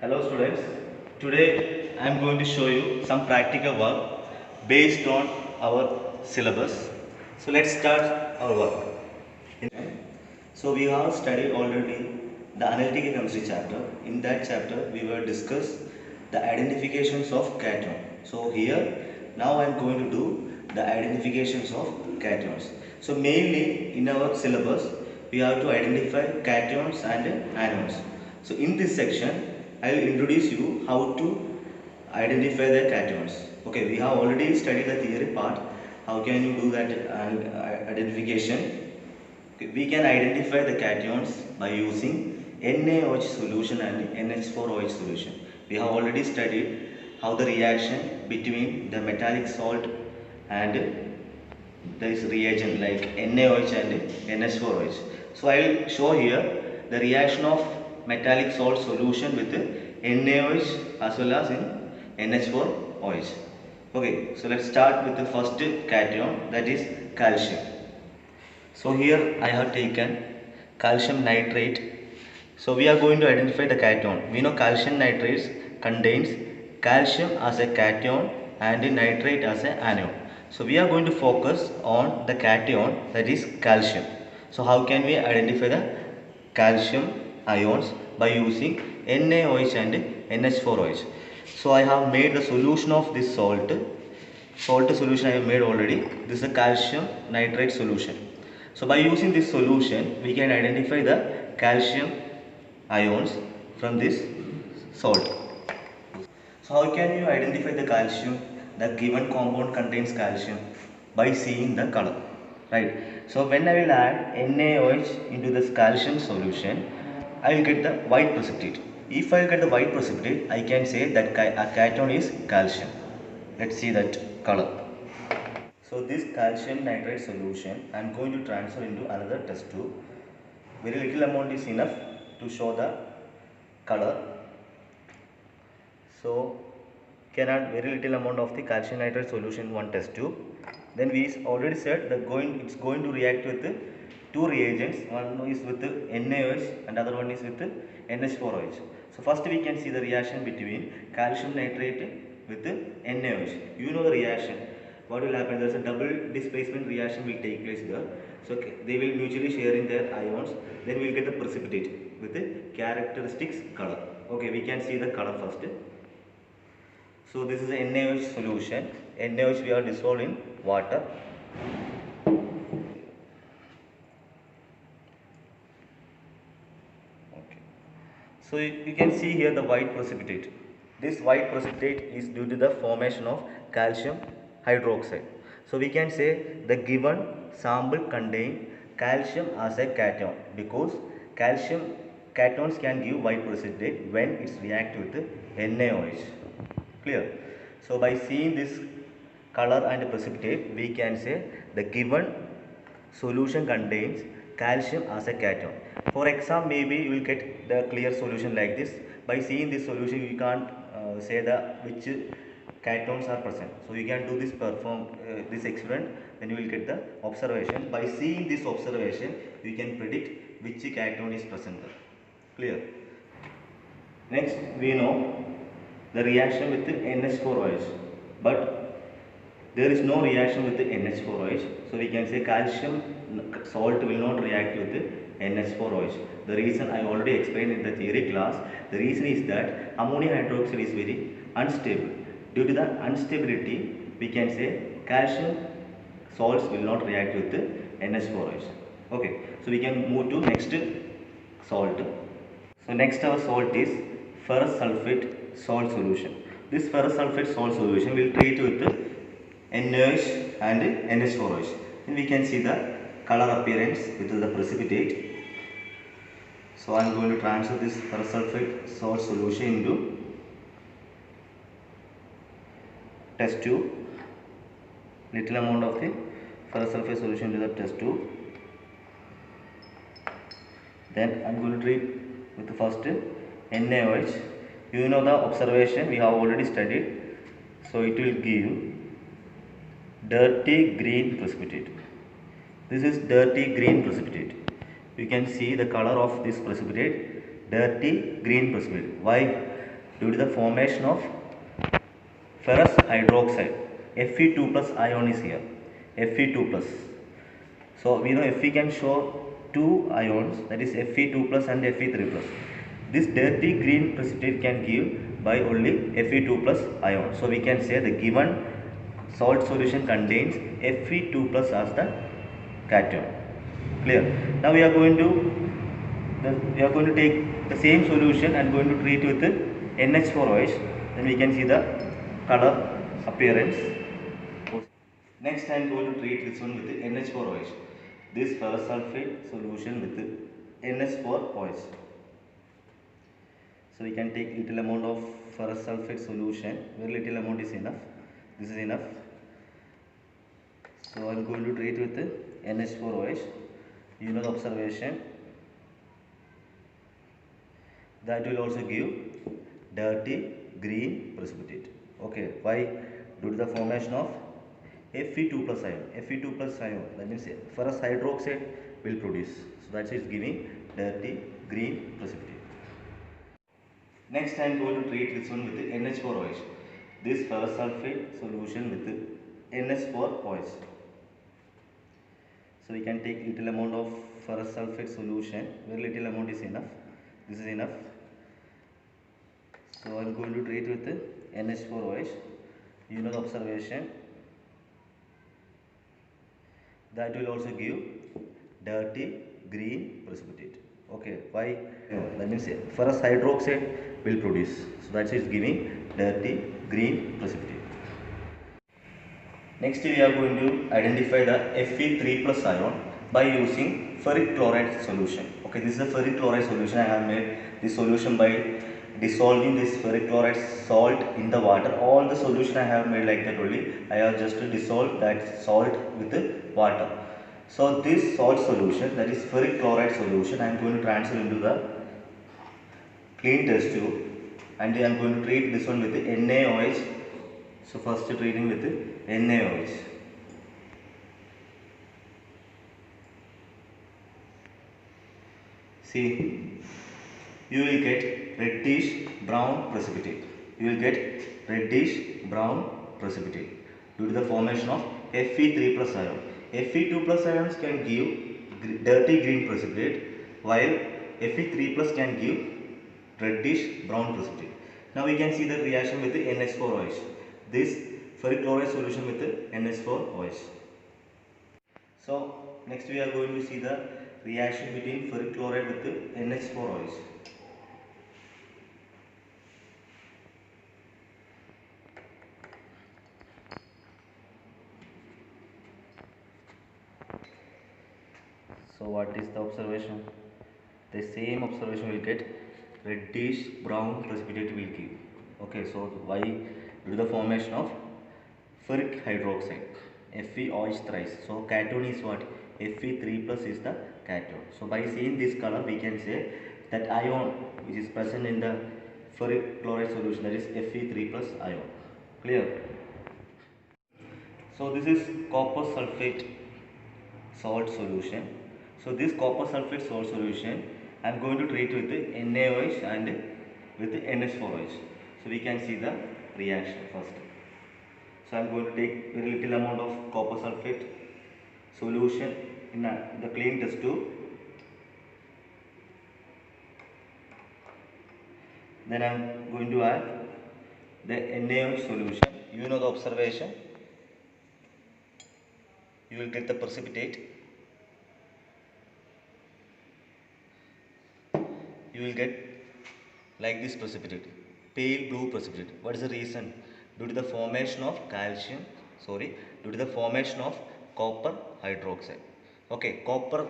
Hello students, today I am going to show you some practical work based on our syllabus. So let's start our work. So we have studied already the analytical chemistry chapter. In that chapter we will discuss the identifications of cation. So here now I am going to do the identifications of cations. So mainly in our syllabus we have to identify cations and anions. So in this section I will introduce you how to identify the cations. Okay, we have already studied the theory part. How can you do that identification? We can identify the cations by using NaOH solution and NH4OH solution. We have already studied how the reaction between the metallic salt and this reagent like NaOH and NH4OH. So I will show here the reaction of metallic salt solution with NaOH as well as in NH4OH. Okay, so let's start with the first cation, that is calcium. So here I have taken calcium nitrate. So we are going to identify the cation. We know calcium nitrates contains calcium as a cation and nitrate as an anion. So we are going to focus on the cation, that is calcium. So how can we identify the calcium ions? By using NaOH and NH4OH. So I have made the solution of this salt solution I have made already. This is a calcium nitrate solution. So by using this solution we can identify the calcium ions from this salt. So how can you identify the calcium? The given compound contains calcium by seeing the color, right? So when I will add NaOH into this calcium solution, I will get the white precipitate. If I get the white precipitate, I can say that a cation is calcium. Let's see that color. So this calcium nitrate solution I am going to transfer into another test tube. Very little amount is enough to show the color. So can add very little amount of the calcium nitrate solution in one test tube. Then we already said that it's going to react with two reagents. One is with NaOH and other one is with NH4OH. So first we can see the reaction between calcium nitrate with NaOH. You know the reaction. What will happen? There is a double displacement reaction will take place there. So they will mutually sharing their ions. Then we will get the precipitate with the characteristics color. Okay, we can see the color first. So this is a NaOH solution. NaOH we are dissolved in water. Okay. So you can see here the white precipitate. This white precipitate is due to the formation of calcium hydroxide. So we can say the given sample contain calcium as a cation because calcium cations can give white precipitate when it's react with NaOH. Clear? So by seeing this color and precipitate, we can say the given solution contains calcium as a cation. For example, maybe you will get the clear solution like this. By seeing this solution, you can't say the which cations are present. So you can do this this experiment, then you will get the observation. By seeing this observation, you can predict which cation is present there. Clear? Next, we know the reaction with the NH4OH, but there is no reaction with the NH4OH. So we can say calcium salt will not react with the NH4OH. The reason I already explained in the theory class. The reason is that ammonium hydroxide is very unstable. Due to the instability, we can say calcium salts will not react with the NH4OH. Okay, so we can move to next salt. So next our salt is ferrous sulfate salt solution. This ferrous sulfate salt solution will treat with NaOH and NH4OH. Then we can see the color appearance with the precipitate. So I am going to transfer this ferrous sulfate salt solution into test tube. Little amount of the ferrous sulfate solution into the test tube. Then I am going to treat with the first NaOH. You know the observation we have already studied. So it will give dirty green precipitate. This is dirty green precipitate. You can see the color of this precipitate, dirty green precipitate. Why? due to the formation of ferrous hydroxide. Fe2 plus ion is here. Fe2 plus. So we know Fe can show two ions, that is Fe2 plus and Fe3 plus. This dirty green precipitate can give by only Fe2 plus ion. So we can say the given salt solution contains Fe2 plus as the cation. Clear? Now we are going to take the same solution and going to treat with NH4OH. Then we can see the color appearance. Next I am going to treat this one with NH4OH. This ferrous sulfate solution with NH4OH. So we can take little amount of ferrous sulfate solution. Very little amount is enough. This is enough. So I am going to treat with NH4OH. You know the observation. That will also give dirty green precipitate. Okay, why? Due to the formation of Fe2 plus ion. Fe2 plus ion, that means ferrous hydroxide will produce. So that's it, giving dirty green precipitate. Next I am going to treat this one with NH4OH. This ferrous sulfate solution with NH4OH. So we can take little amount of ferrous sulfate solution. Very little amount is enough. This is enough. So I am going to treat with NH4OH. You know the observation. That will also give dirty green precipitate. Okay, why? That means ferrous hydroxide will produce. So that's it, giving dirty green precipitate. Next we are going to identify the Fe3 plus ion by using ferric chloride solution. Okay, this is a ferric chloride solution. I have made this solution by dissolving this ferric chloride salt in the water. All the solution I have made like that only. I have just dissolved that salt with the water. So this salt solution, that is ferric chloride solution, I am going to transfer into the clean test tube and I am going to treat this one with the NaOH. So first treating with the NaOH. See, you will get reddish brown precipitate. You will get reddish brown precipitate due to the formation of Fe3 plus ion. Fe2 plus ions can give dirty green precipitate, while Fe3 plus can give reddish brown precipitate. Now we can see the reaction with the NH4OH. This ferric chloride solution with the NH4OH. So next we are going to see the reaction between ferric chloride with the NH4OH. So what is the observation? The same observation will get reddish brown precipitate will give. Okay, so why? Due to the formation of ferric hydroxide, FeOH thrice. So cation is what? Fe3 plus is the cation. So by seeing this color we can say that ion which is present in the ferric chloride solution, that is Fe3 plus ion. Clear? So this is copper sulfate salt solution. So this copper sulfate salt solution I am going to treat with the NaOH and with the NH4OH. So we can see the reaction first. So I am going to take very little amount of copper sulfate solution in the clean test tube. Then I am going to add the NaOH solution. You know the observation. You will get the precipitate. You will get like this precipitate, pale blue precipitate. What is the reason? Due to the formation of due to the formation of copper hydroxide. Okay, copper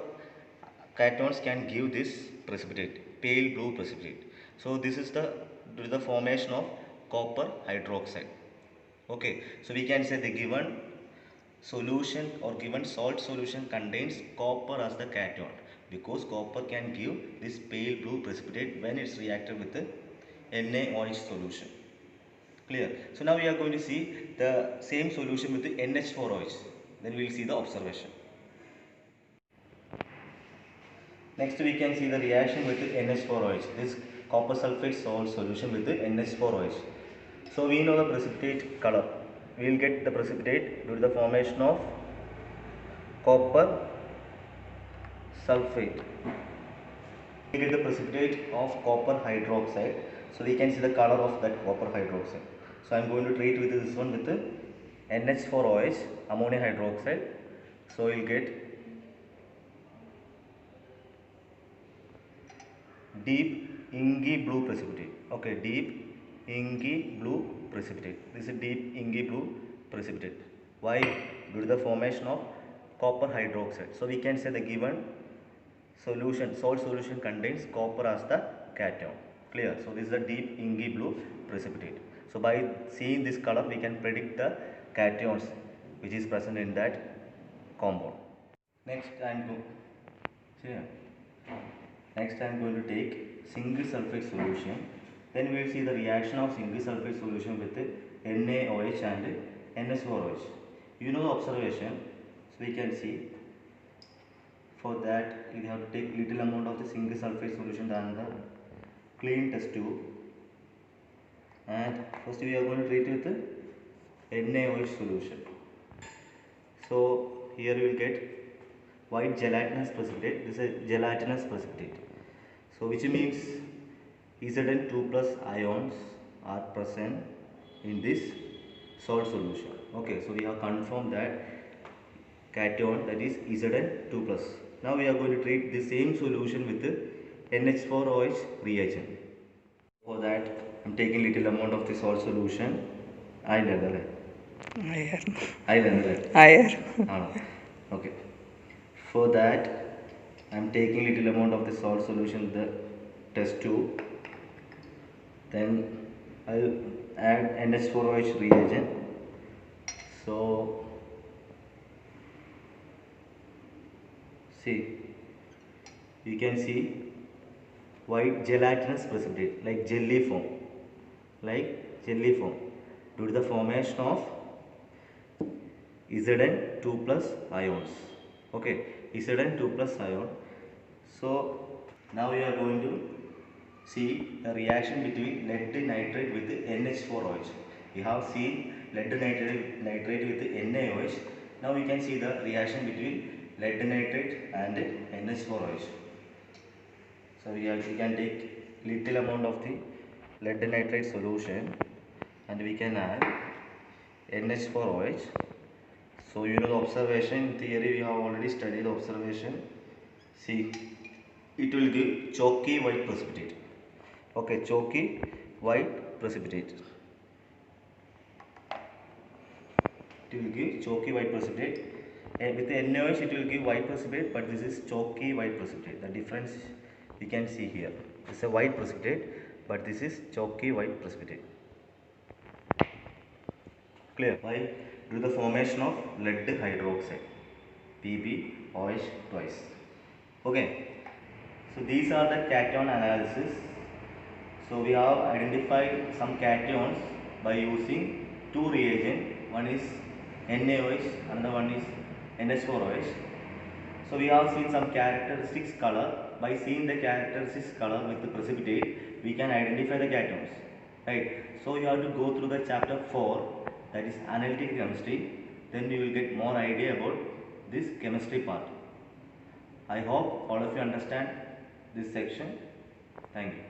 cations can give this precipitate, pale blue precipitate. So this is the due to the formation of copper hydroxide. Okay, so we can say the given solution or given salt solution contains copper as the cation, because copper can give this pale blue precipitate when it's reacted with the NaOH solution. Clear? So now we are going to see the same solution with the NH4OH. Then we will see the observation. Next we can see the reaction with the NH4OH. This copper sulfate salt solution with the NH4OH. So we know the precipitate color. We will get the precipitate due to the formation of copper sulfate. We get the precipitate of copper hydroxide. So we can see the color of that copper hydroxide. So I am going to treat with this one with the NH4OH, ammonium hydroxide. So we will get deep inky blue precipitate. Okay, deep inky blue precipitate. This is deep inky blue precipitate. Why? Due to the formation of copper hydroxide. So we can say the given solution, salt solution contains copper as the cation. Clear? So this is the deep inky blue precipitate. So by seeing this color, we can predict the cations which is present in that compound. Next I am going to take zinc sulfate solution. Then we will see the reaction of zinc sulfate solution with NaOH and NH4OH. You know the observation, so we can see. For that, we have to take little amount of the zinc sulfate solution than the clean test tube. And first we are going to treat with the NaOH solution. So here we will get white gelatinous precipitate. This is a gelatinous precipitate. So which means Zn2 plus ions are present in this salt solution. Okay, so we have confirmed that cation, that is Zn2 plus. Now we are going to treat the same solution with the NH4OH reagent. For that I am taking little amount of the salt solution. Iron. Okay. For that I am taking little amount of the salt solution in the test tube. Then I will add NH4OH reagent. So see, you can see white gelatinous precipitate like jelly form, due to the formation of Zn2 plus ions. Okay, Zn2 plus ion. So now we are going to see the reaction between lead nitrate with the NH4OH. We have seen lead nitrate with the NaOH. Now we can see the reaction between lead nitrate and NH4OH. So we can take little amount of the lead nitrate solution and we can add NH4OH. So you know the observation, in theory we have already studied the observation. See, it will give chalky white precipitate. Okay, chalky white precipitate. It will give chalky white precipitate. And with the NaOH it will give white precipitate, but this is chalky white precipitate. The difference you can see here. This is a white precipitate, but this is chalky white precipitate. Clear? Why? Due to the formation of lead hydroxide, PbOH twice. Okay. So these are the cation analysis. So we have identified some cations by using two reagents. One is NaOH, another one is NH4OH. So we have seen some characteristics color. By seeing the characteristics color with the precipitate, we can identify the cations. Right. So you have to go through the chapter 4, that is analytic chemistry. Then you will get more idea about this chemistry part. I hope all of you understand this section. Thank you.